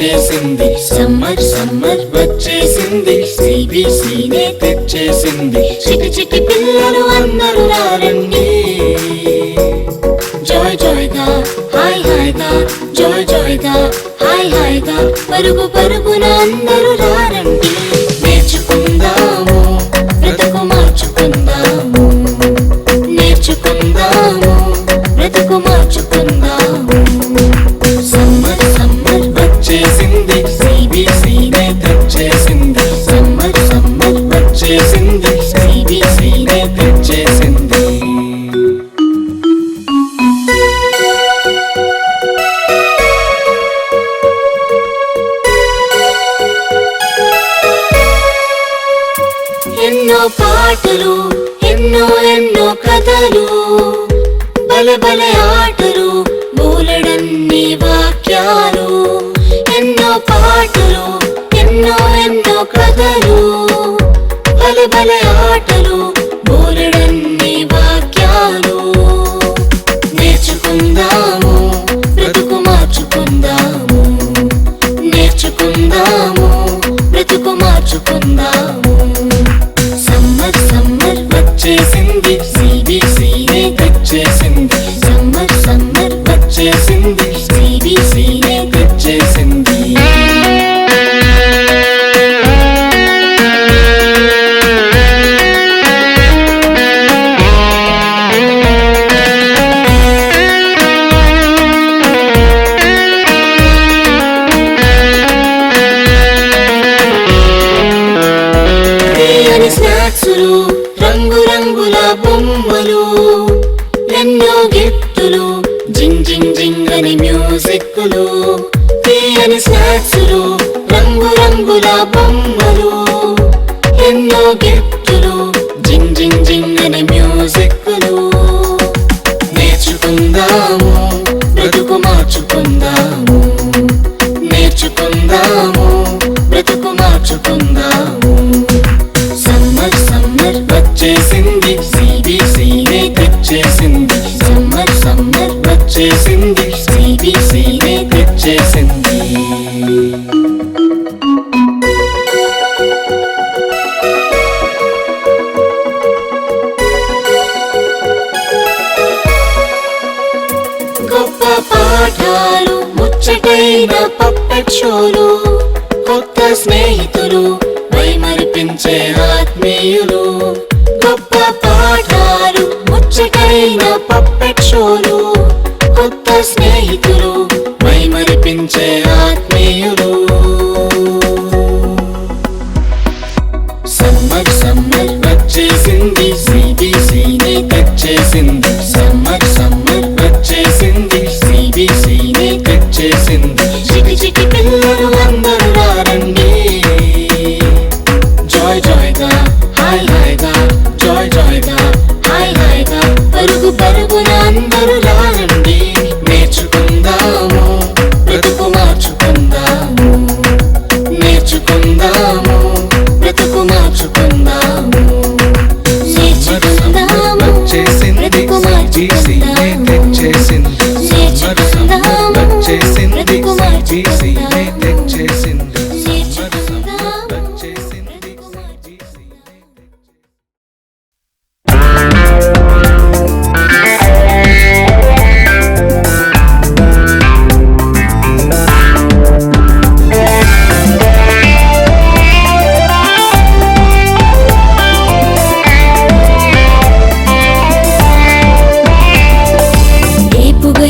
వచ్చేసింది summer summer వచ్చేసింది సిబిసినే తెచ్చేసింది చిటి చిటి పిల్లలు అందరూ రండి జాయ్ జాయ్ గా హాయ్ హాయ్ గా జాయ్ జాయ్ గా హాయ్ హాయ్ గా పరుగు పరుగున అందరూ రండి నేర్చుకుందాము బ్రతుకు మార్చుకుందాము నేర్చుకుందాము బ్రతుకు మార్చుకుందాము సమ్మర్ సమ్మర్ వచ్చేసింది సిబిసినే తెచ్చేసింది సమ్మర్ సమ్మర్ వచ్చేసింది సిబిసినే తెచ్చేసింది ఎన్నో పాటలు ఎన్నో ఎన్నో కథలు బలె బలె ఆటలు బోలెడన్ని వాక్యాలు ఎన్నో పాటలు ఎన్నో ఎన్నో కథలు బలె బలె ఆటలు బోలెడన్ని వాక్యాలు నేర్చుకుందాము బ్రతుకు మార్చుకుందాము నేర్చుకుందాము బ్రతుకు మార్చుకుందాము సమ్మర్ సమ్మర్ వచ్చేసింది సిబిసినే తెచ్చేసింది సమ్మర్ సమ్మర్ వచ్చేసింది సిబిసినే తెచ్చేసింది స్నాక్సులు రంగు రంగుల బొమ్మలు ఎన్నో గిఫ్టులు జింగ్ జింగ్ జింగ్ అని మ్యూజిక్లు తీయని స్నాక్సులు రంగు రంగుల బొమ్మలు ఎన్నో గిఫ్టులు జింగ్ జింగ్ జింగ్ అని మ్యూజిక్లు నేర్చుకుందాము బ్రతుకు మార్చుకుందాము నేర్చుకుందాము బ్రతుకు మార్చుకుందాము సమ్మర్ సమ్మర్ వచ్చేసింది సిబిసినే తెచ్చేసింది సమ్మర్ సమ్మర్ వచ్చేసింది సిబిసినే తెచ్చేసింది గొప్ప పాఠాలు ముచ్చటైన పప్పెట్ షోలు కొత్త స్నేహితులు మైమరిపించే ఆత్మీయులు గొప్ప పాఠాలు ముచ్చటైన పప్పెట్ షోలు కొత్త స్నేహితులు మైమరిపించే ఆత్మీయులు సమ్మర్ సమ్మర్ వచ్చేసింది సిబిసినే తెచ్చేసింది సమ్మర్ సమ్మర్ వచ్చేసింది సిబిసినే తెచ్చేసింది చిటి చిటి పిల్లలు అందరూ రండి జాయ్ జాయ్ గా హాయ్ హాయ్ గా జాయ్ జాయ్ గా హాయ్ హాయ్ గా పరుగు పరుగున అందరూ రండి నేర్చుకుందాము బ్రతుకు మార్చుకుందాము నేర్చుకుందాము బ్రతుకు మార్చుకుందాము నేర్చుకుందాము బ్రతుకు మార్చుకుందాము తెచ్చేసింది సమ్మర్ సమ్మర్ వచ్చేసింది సిబిసినే తెచ్చేసింది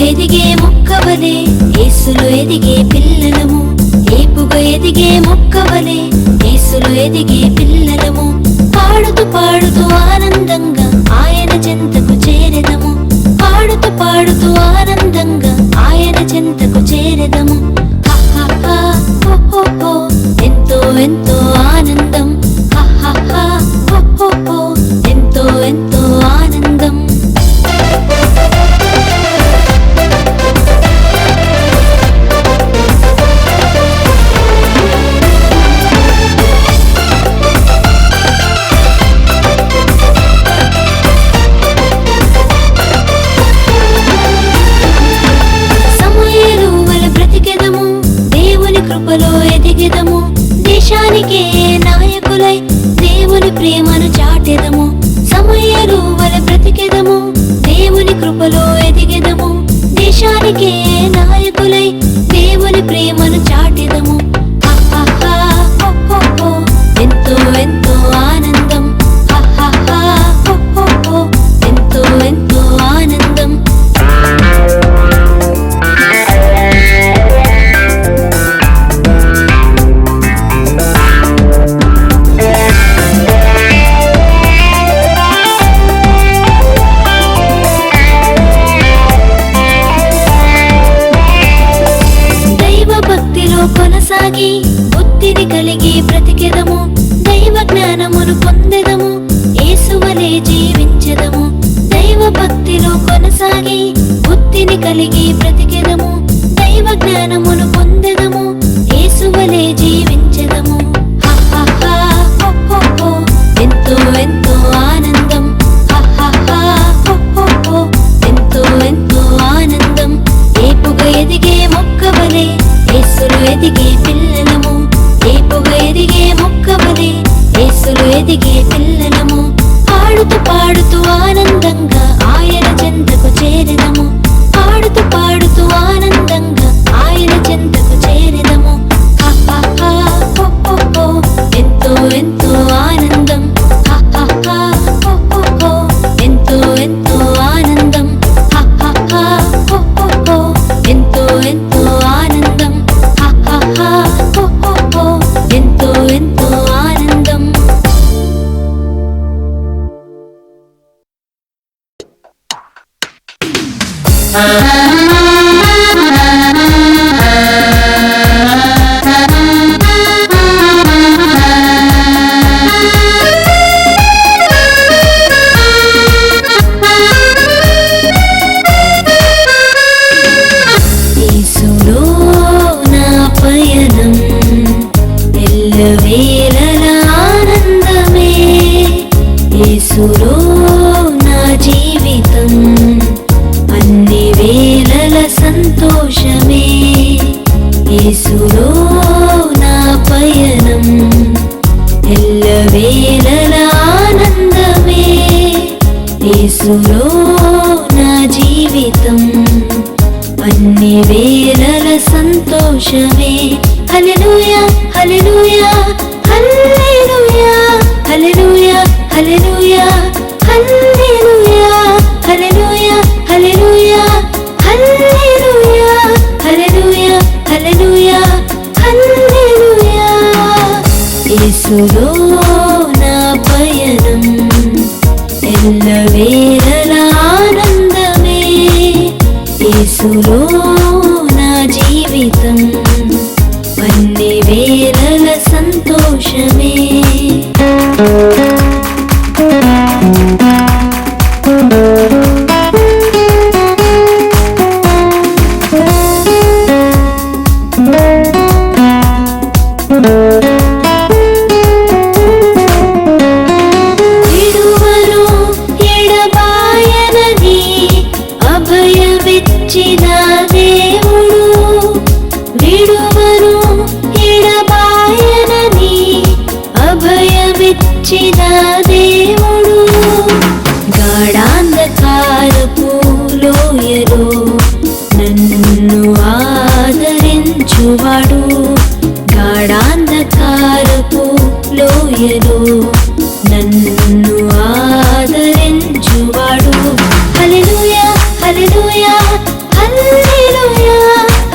ఎదిగే మొక్కవలే యేసులో ఎదిగే పిల్లలము ఏపుగా ఎదిగే మొక్కవలే యేసులో ఎదిగే పిల్లలము పాడుతూ పాడుతూ ఆనందంగా ఆయన చెంతకు చేరెదము పాడుతూ పాడుతూ ఆనందంగా ఆయన చెంతకు చేరెదము ఎంతో ఎంతో ఆనందం ఎంతో ఎంతో ఆనందం కృపలో ఎదిగెదము, దేశానికే నాయకులై దేవుని ప్రేమను చాటెదము. ఆహాహా, హో, హో, హో, ఎంతో ఎంతో ఆనందం. ఆహాహా, హో, హో, హో, ఎంతో ఎంతో ఆనందం. కొనసాగి బుద్ధిని కలిగి బ్రతికెదము, దైవ జ్ఞానమును పొందెదము, యేసువలే జీవించెదము. దైవ భక్తిలో కొనసాగి బుద్ధిని కలిగి బ్రతికెదము, దైవ జ్ఞానమును పొందెదము, యేసువలే జీవించెదము. ఆహాహా, హో, హో, హో, ఎంతో ఎంతో ఆనందం. ఆహాహా, హో, హో, హో, ఎంతో ఎంతో ఆనందం. ఏపుగా ఎదిగే మొక్కవలే యేసులో ఎదిగే పిల్లలము, ఏపుగా ఎదిగే మొక్కవలే యేసులో ఎదిగే పిల్లలము. ఆడుతూ పాడుతూ ఆనందంగా ఆయన చెంతకు చేరెదము, ఆడుతూ పాడుతూ ఆనందంగా ఆయన చెంతకు చేరెదము. ఆహాహా, హో, హో, హో, ఎంతో ఎంతో ఆనందం. ఆహాహా, హో, హో, హో, ఎంతో ఎంతో ఆనందం. ఆహాహా, హో, హో, హో, ఎంతో ఎంతో ఆనందం. ఆహాహా, హో, హో, హో, ఎంతో ఎంతో ఆనందం. యేసులో నా పయనం ఎల్లవేళల ఆనందమే, యేసులో నా జీవితం అన్ని వేళల సంతోషమే. యేసులో నా పయనం ఎల్లవేళల ఆనందమే, యేసులో నా జీవితం అన్ని వేళల సంతోషమే. హల్లెలూయా హల్లెలూయా హల్లెలూయా హల్లెలూయా హల్లెలూయా హల్లెలూయా హల్లెలూయా హల్లెలూయా హల్లెలూయా హల్లెలూయా హల్లెలూయా హల్లెలూయా. యేసులో నా పయనం ఎల్లవేళల ఆనందమే, యేసులో నా జీవితం అన్ని వేళల సంతోషమే. విడువను ఎడబాయనని అభయమిచ్చిన దేవుడు, విడువను ఎడబాయనని అభయమిచ్చిన దేవుడు. గాఢాంధకారపు లోయలో నన్ను ఆదరించువాడు, గాఢాంధకారపు లోయలో నన్ను ఆదరించువాడు. హల్లెలూయా హల్లెలూయా హల్లెలూయా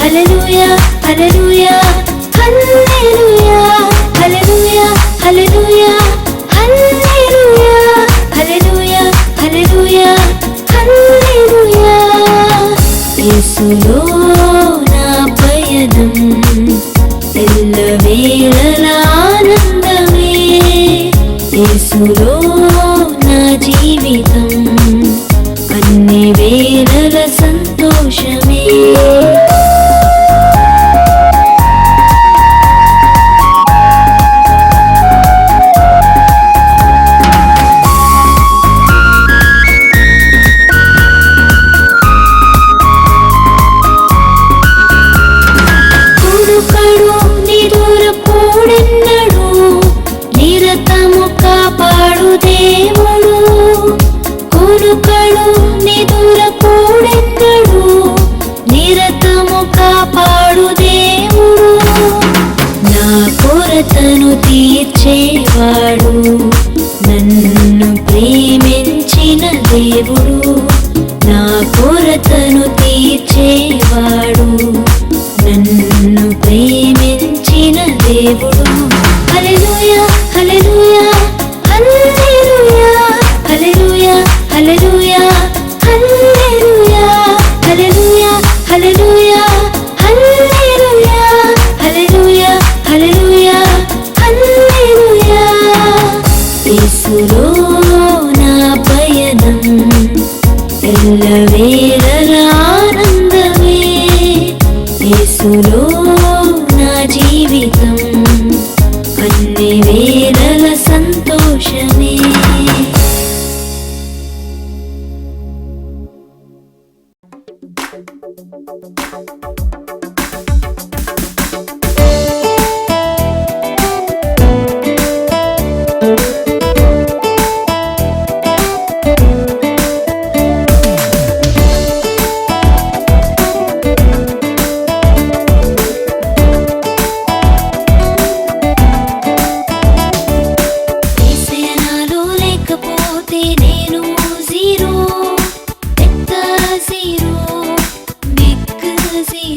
హల్లెలూయా హల్లెలూయా హల్లెలూయా హల్లెలూయా హల్లెలూయా హల్లెలూయా హల్లెలూయా హల్లెలూయా హల్లెలూయా. యేసులో నా పయనం ఎల్లవేళల ఆనందమే, యేసులో నా జీవితం అన్ని వేళల సంతోషమే. కుడుకడు నిదురపోడ కొరతను తీర్చేవాడు నన్ను ప్రేమించిన దేవుడు. హల్లెలూయా హల్లెలూయా హల్లెలూయా హల్లెలూయా హల్లెలూయా హల్లెలూయా హల్లెలూయా హల్లెలూయా హల్లెలూయా హల్లెలూయా హల్లెలూయా హల్లెలూయా. యేసులో నా పయనం ఎల్లవేళలా ఆనందమే, యేసులో నా జీవితం అన్ని వేళల సంతోషమే. ఏసయనాలో లేకపోతే నేను జీరో, పెద్ద జీరో, బిగ్ జీరో.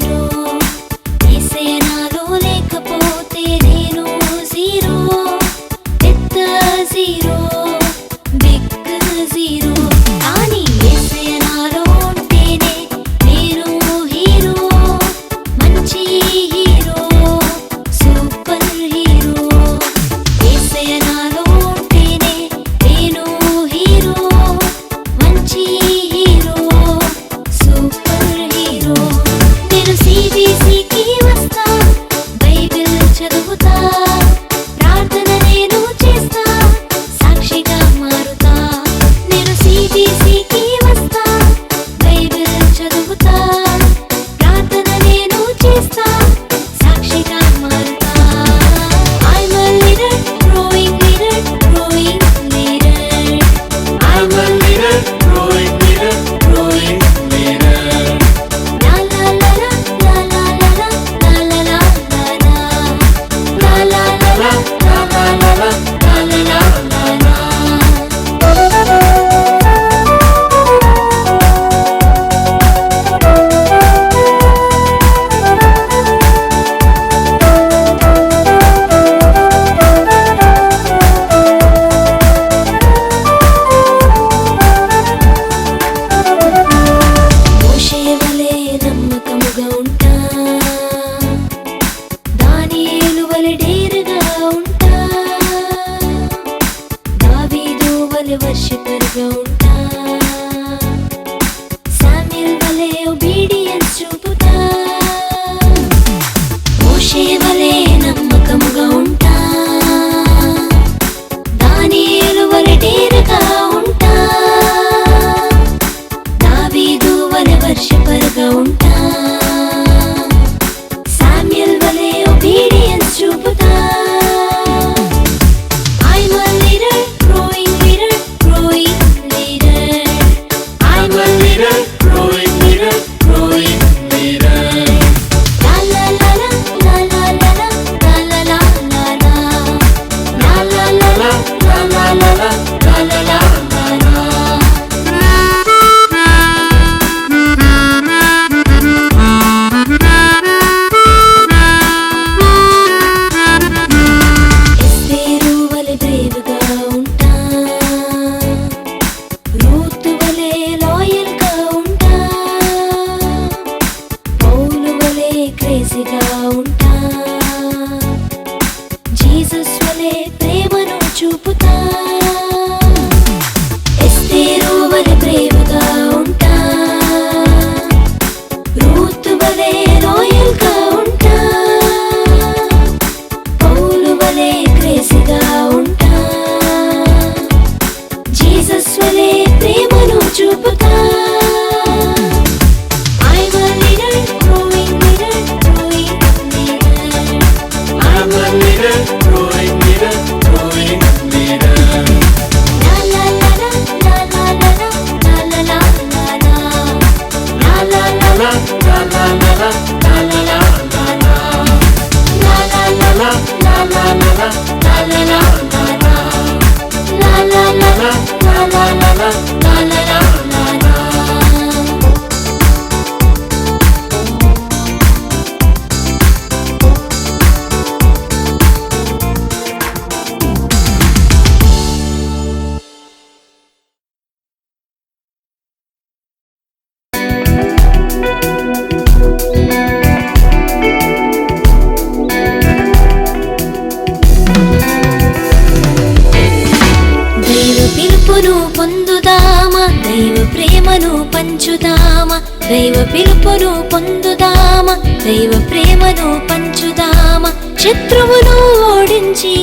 పంచుదామా దైవ పిలుపును పొందుదామా దైవ ప్రేమను పంచుదామా శత్రువును ఓడించి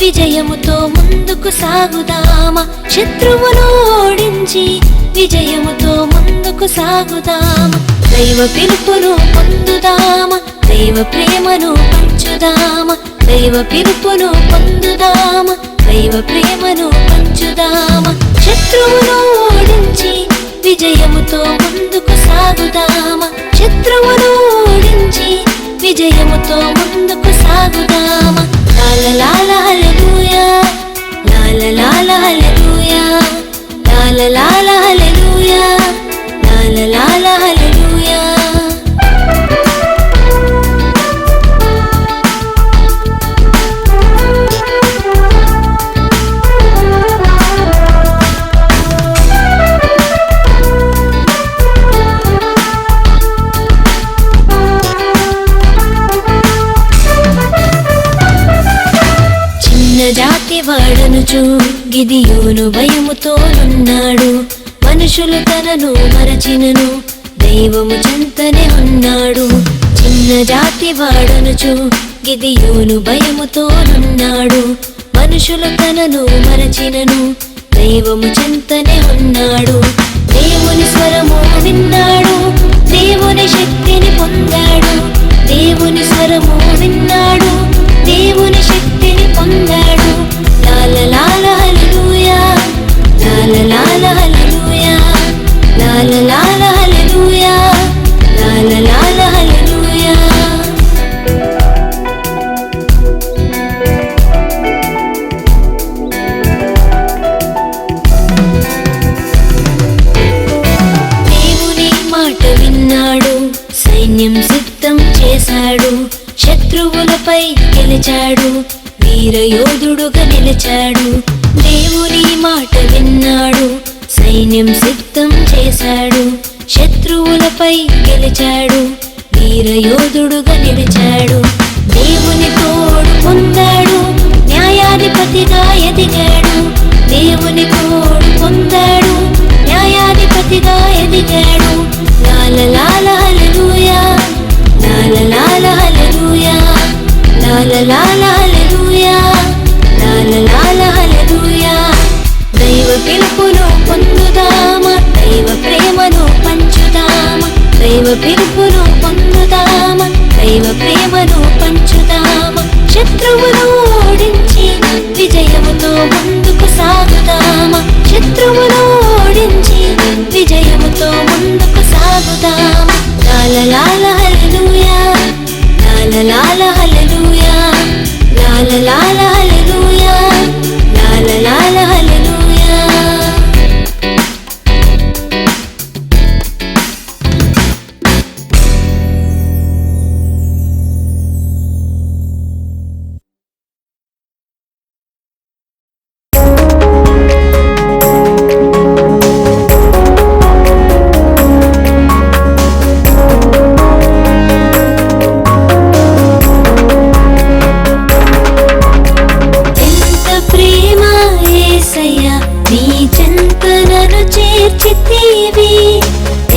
విజయముతో ముందుకు సాగుదామా శత్రువును ఓడించి విజయముతో ముందుకు సాగుదామా దైవ పిలుపును పొందుదామా దైవ ప్రేమను పంచుదామా దైవ పిలుపును పొందుదామా దైవ ప్రేమను పంచుదామా శత్రువును ఓడించి విజయముతో ముందుకు సాగుదామా శత్రువును ఓడించి విజయముతో ముందుకు సాగుదామా లాల హల్లెలూయా లాల హల్లెలూయా లాల హల్లెలూయా లాల హల్లెలూయా జాతి వాడనుచు గిదియోను భయముతోనున్నాడు మనుషులు తనను మరచినను దైవము చెంతనే ఉన్నాడు చిన్న జాతి వాడనుచు గిదియోను భయముతోనున్నాడు మనుషులు తనను మరచినను దైవము చెంతనే ఉన్నాడు దేవుని స్వరము విన్నాడు దేవుని శక్తిని పొందాడు దేవుని స్వరము విన్నాడు దేవుని శక్తిని పొందాడు లాల హల్లెలూయా లాల హల్లెలూయా లాల హల్లెలూయా లాల హల్లెలూయా దేవుని మాట విన్నాడు సైన్యం సిద్ధం చేశాడు శత్రువులపై గెలిచాడు వీరయోధుడుగా నిలిచాడు దేవుని మాట విన్నాడు సైన్యం సిద్ధం చేశాడు శత్రువులపై గెలిచాడు వీరయోధుడుగా నిలిచాడు దేవుని తోడు పొందాడు న్యాయాధిపతిగా ఎదిగాడు దేవుని తోడు పొందాడు న్యాయాధిపతిగా ఎదిగాడు లాల హల్లెలూయా లాల హల్లెలూయా లాల హల్లెలూయా లాల హల్లెలూయా దైవ పిలుపును పొందుదామా దైవ ప్రేమను పంచుదామా దైవ పిలుపును పొందుదామా దైవ ప్రేమను పంచుదామా శత్రువును ఓడించి విజయముతో ముందుకు సాగుదామా శత్రువును ఓడించి విజయముతో ముందుకు సాగుదామా లాల హల్లెలూయా లాల హల్లెలూయా లాల హల్లెలూయా లాల హల్లెలూయా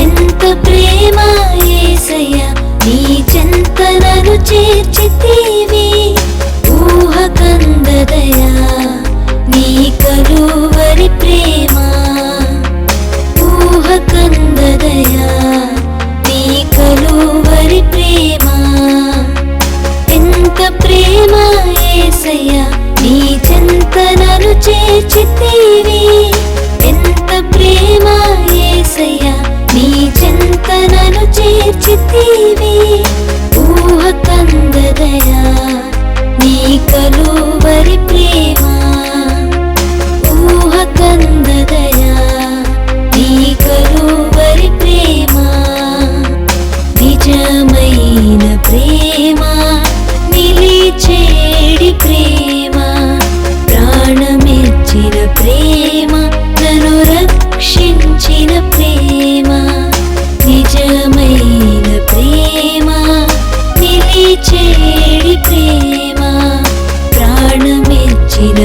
ఎంత ప్రేమ యేసయ్యా నీ చెంతనను చేర్చితివి ఊహకందదయా నీ కలువరి ప్రేమ ఊహకందదయా నీ కలువరి ప్రేమ ఎంత ప్రేమ యేసయ్యా నీ చెంతనను చేర్చితివి ఎంత ప్రేమ యేసయ్యా నీ చెంతనను చేర్చితివి ఊహకందదయా నీ కలువరి ప్రేమ ఊహకందదయా నీ కలువరి ప్రేమ నిజమైన ప్రేమ నిలిచేడి ప్రేమ ప్రాణమిచ్చిన ప్రేమ నన్ను రక్షించిన ప్రేమ నిజమైన ప్రేమ నిలిచేడి ప్రేమ ప్రాణమిచ్చిన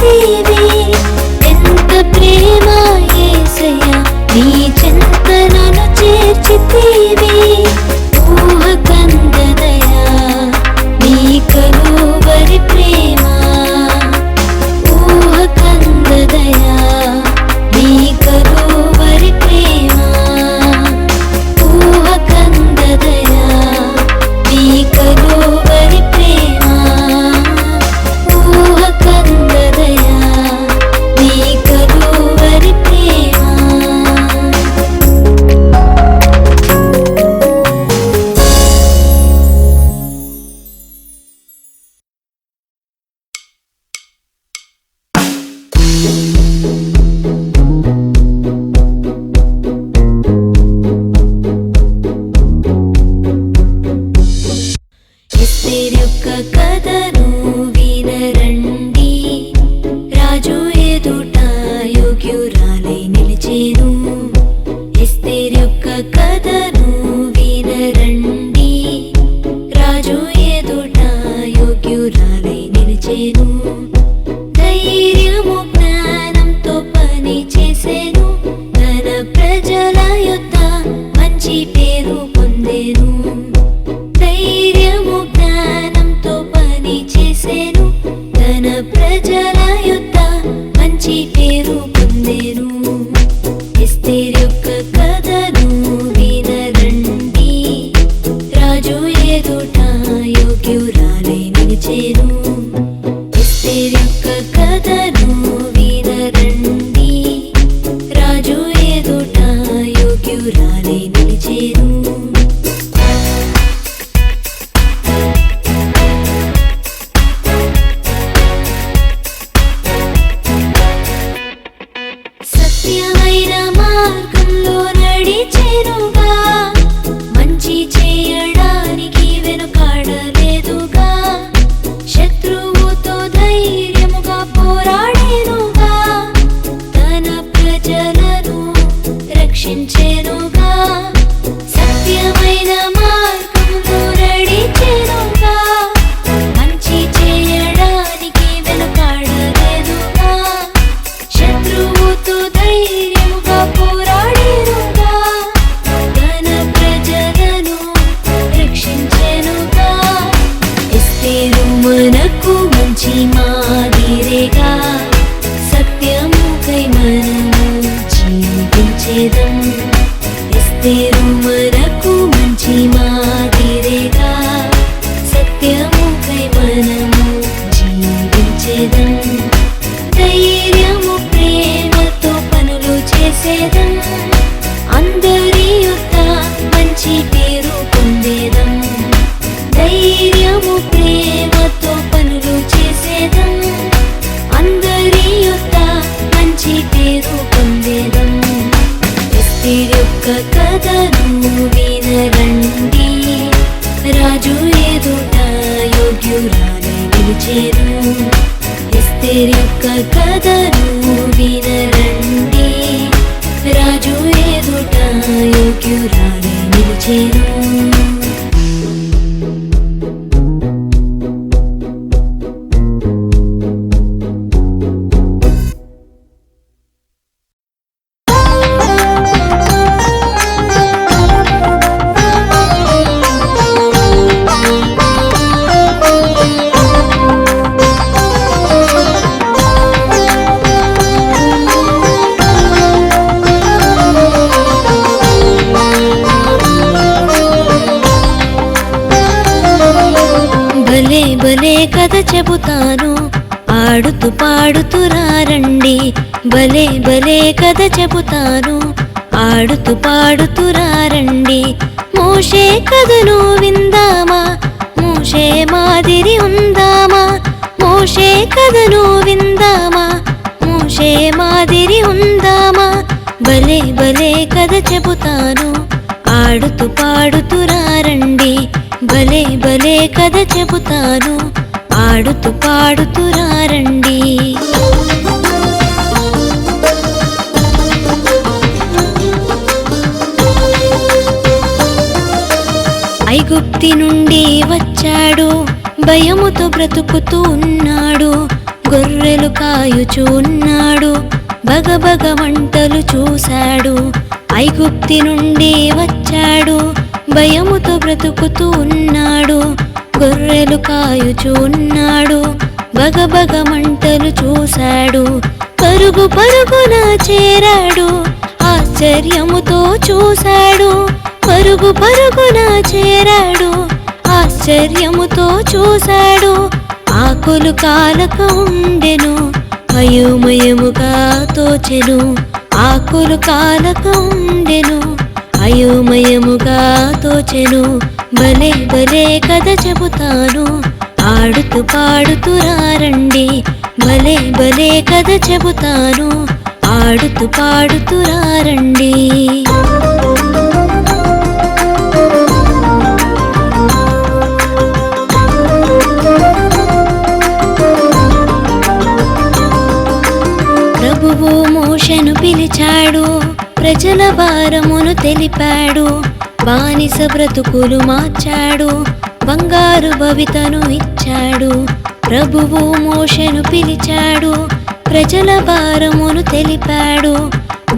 చేర్చితివి. ఎంత ప్రేమ యేసయ్యా నీ చెంత నన్ను చేర్చితివి. ఊహకందదయా నీ కలువరి ప్రేమ. ఊహకందదయా నీ కలువరి ప్రేమ. ఊహకందదయా నీ కలువరి ప్రేమ. ఊహకందదయా నీ కలువరి ప్రేమ. ఎస్తేరు యొక్క కథను వినరండి. రాజు ఎదుట యోగ్యురాలై నిలిచేను. ఎస్తేరు యొక్క కథను వినరండి. రాజు ఎదుట యోగ్యురాలై నిలిచేను. ధైర్యము జ్ఞానంతో పని చేసేను. తన ప్రజల యొద్ద మంచి పేరు పొందేను. ధైర్యము జ్ఞానంతో పని చేసేను. తన ప్రజల యొద్ద మంచి పేరు పొందేను. ఎస్తేరు యొక్క కథను వినరండి. రాజు ఎదుట యోగ్యురాలై నిలిచేను. ఎస్తేరు యొక్క కథను వినరండి. రాజు ఎదుట యోగ్యురాలై నిలిచేను. సత్యమైన మార్గంలో నడిచెనుగా. మంచి చేయడానికి వెనుకాడలేదుగా. శత్రువుతో ధైర్యముగా పోరాడేనుగా. తన ప్రజలను రక్షించెనుగా. సత్యమైన మార్గంలో నడిచెనుగా. మంచి చేయడానికి వెనుకాడలేదుగా. శత్రువుతో ధైర్యముగా పోరాడేనుగా. తన ప్రజలను రక్షించెనుగా. ఎస్తేరు మనకు మంచి మాదిరిగా. సత్యముకై మనము జీవించేదం. ఎస్తేరు మనకు మంచి మాదిరిగా. సత్యముకై మనము జీవించేదం. ధైర్యము ప్రేమతో పనులు చేసేదం. అందరి యొద్ద మంచి పేరు పొందేదం. ధైర్యము ప్రేమతో పనులు చేసేదం. అందరి యొద్ద మంచి పేరు పొందేదం. ఎస్తేరు యొక్క కథను వినరండి. రాజు ఎదుట యోగ్యురాలై నిలిచేను. ఎస్తేరు యొక్క కథను వినరండి. రాజు ఎదుట యోగ్యురాలై నిలిచేను. భలే భలే కథ చెబుతాను. ఆడుతూ పాడుతూ రారండి. భలే భలే కథ చెబుతాను. ఆడుతూ పాడుతూ రారండి. మోషే కథను విందామా. మోషే మాదిరి ఉందామా. మోషే కథను విందామా. మోషే మాదిరి ఉందామా. భలే భలే కథ చెబుతాను. ఆడుతూ పాడుతూ రారండి. భలే భలే కథ చెబుతాను. ఆడుతూ పాడుతూ రారండి. ఐగుప్తి నుండి వచ్చాడు. భయముతో బ్రతుకుతూ ఉన్నాడు. గొర్రెల గొర్రెలు కాయుచూ ఉన్నాడు, బగబగ మంటలు చూశాడు. ఐగుప్తి నుండి వచ్చాడు, భయముతో బ్రతుకుతూ ఉన్నాడు. గొర్రెలు కాయుచూ ఉన్నాడు, బగబగ మంటలు చూశాడు. పరుగు పరుగున చేరాడు, ఆశ్చర్యముతో చూశాడు. పరుగు పరుగున చేరాడు, ఆశ్చర్యముతో చూశాడు. ఆకులు కాలక ఉండెను, అయోమయముగా తోచెను. ఆకులు కాలక ఉండెను, అయోమయముగా తోచెను. భలే భలే కథ చెబుతాను, ఆడుతూ పాడుతూ రండి. భలే భలే కథ చెబుతాను, ఆడుతూ పాడుతూ రండి. ప్రభువు మోషను పిలిచాడు, ప్రజల భారమును తెలిపాడు. బానిస బ్రతుకులు మార్చాడు, బంగారు భవితను ఇచ్చాడు. ప్రభువు మోషను పిలిచాడు, ప్రజల భారమును తెలిపాడు.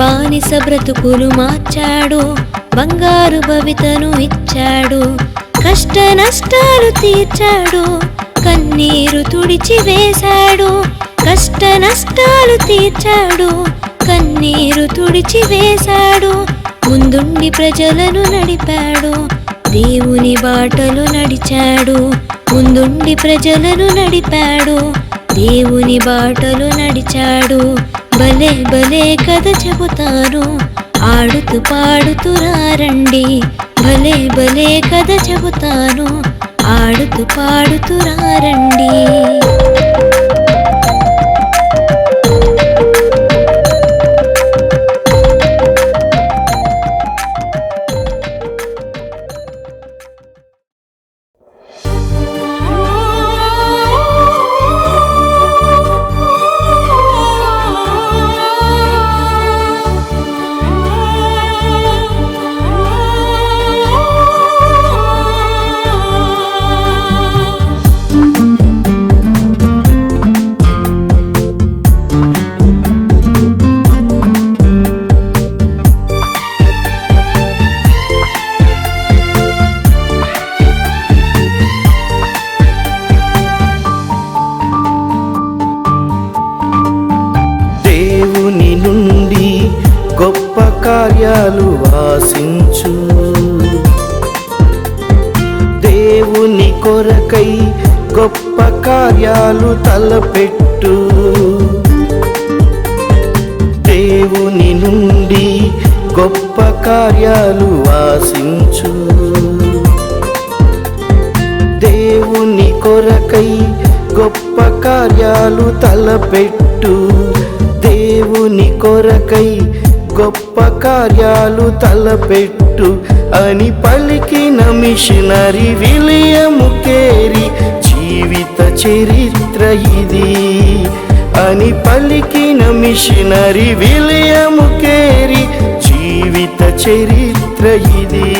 బానిస బ్రతుకులు మార్చాడు, బంగారు భవితను ఇచ్చాడు. కష్ట నష్టాలు తీర్చాడు, కన్నీరు తుడిచి వేశాడు. కష్ట నష్టాలు తీర్చాడు, కన్నీరు తుడిచి వేశాడు. ముందుండి ప్రజలను నడిపాడు, దేవుని బాటలు నడిచాడు. ముందుండి ప్రజలను నడిపాడు, దేవుని బాటలు నడిచాడు. భలే భలే కథ చెబుతాను, ఆడుతూ పాడుతూ రండి. భలే భలే కథ చెబుతాను, ఆడుతూ పాడుతూ రండి. దేవుని నుండి గొప్ప కార్యాలు ఆశించు, దేవుని కొరకై గొప్ప కార్యాలు తలపెట్టు. దేవుని నుండి గొప్ప కార్యాలు ఆశించు, దేవుని కొరకై గొప్ప కార్యాలు తలపెట్టు. దేవుని కొరకై గొప్ప కార్యాలు తలపెట్టు అని పలికిన మిషనరీ విలియము కేరీ జీవిత చరిత్ర ఇది. అని పలికిన మిషనరీ విలియము కేరీ జీవిత చరిత్ర ఇది.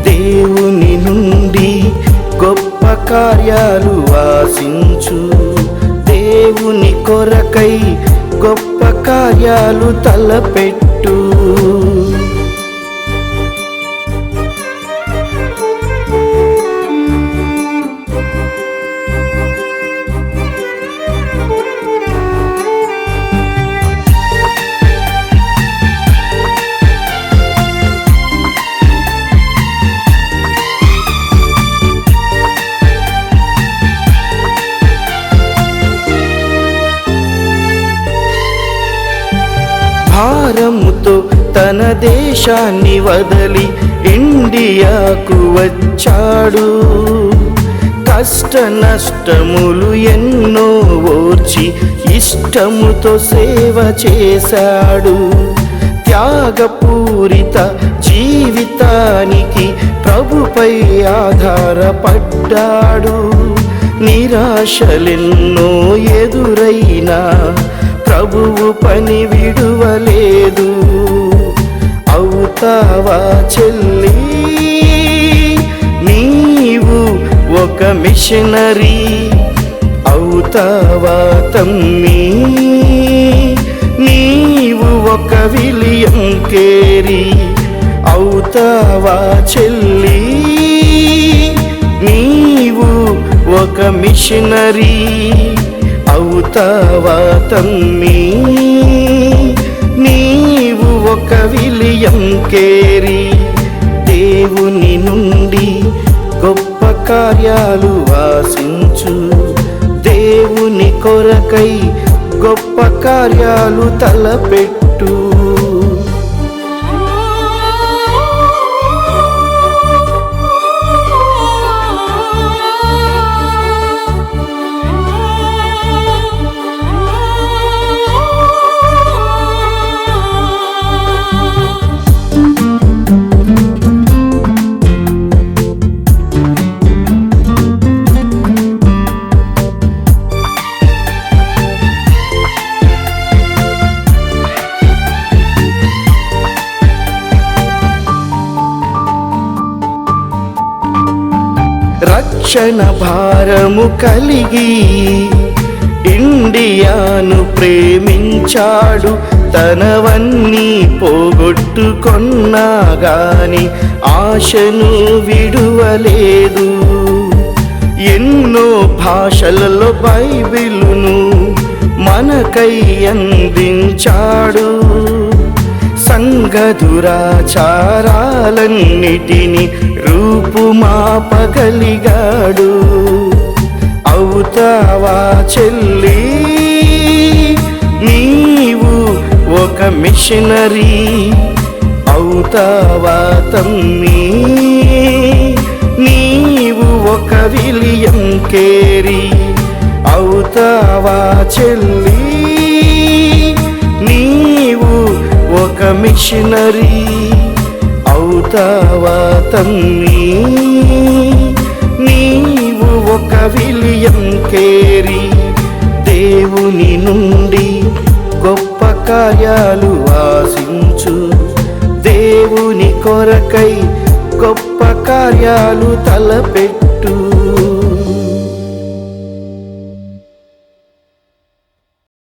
దేవుని నుండి గొప్ప కార్యాలు ఆశించు, దేవుని కొరకై గొప్ప కార్యాలు తలపెట్టు. భారముతో తన దేశాన్ని వదలి ఇండియాకు వచ్చాడు. కష్ట నష్టములు ఎన్నో ఓర్చి ఇష్టముతో సేవ చేశాడు. త్యాగపూరిత జీవితానికి ప్రభుపై ఆధారపడ్డాడు. నిరాశలెన్నో ఎదురైనా ప్రభువు పని విడువలేదు. అవుతావా చెల్లి నీవు ఒక మిషనరీ, అవుతావా తమ్మి నీవు ఒక విలియం కేరీ, అవుతావా చెల్లి నీవు ఒక మిషనరీ, అవుతావా తమ్మి నీవు ఒక విలియం కేరీ. దేవుని నుండి గొప్ప కార్యాలు ఆశించు, దేవుని కొరకై గొప్ప కార్యాలు తలపెట్టు. రక్షణ భారము కలిగి ఇండియాను ప్రేమించాడు, తనవన్నీ పోగొట్టుకొన్నా గాని ఆశను విడువలేదు. ఎన్నో భాషలలో బైబిలును మనకై అందించాడు, సంఘ దురాచారాలన్నిటిని రూపుమాపగలిగాడు. అవుతావా చెల్లి నీవు ఒక మిషనరీ, అవుతావా తమ్మి నీవు ఒక విలియం కేరీ, అవుతావా చెల్లి నీవు ఒక మిషనరీ, అవుతావా తమ్మి నీవు ఒక విలియం కేరీ. దేవుని నుండి గొప్ప కార్యాలు ఆశించు, దేవుని కొరకై గొప్ప కార్యాలు తలపెట్టు.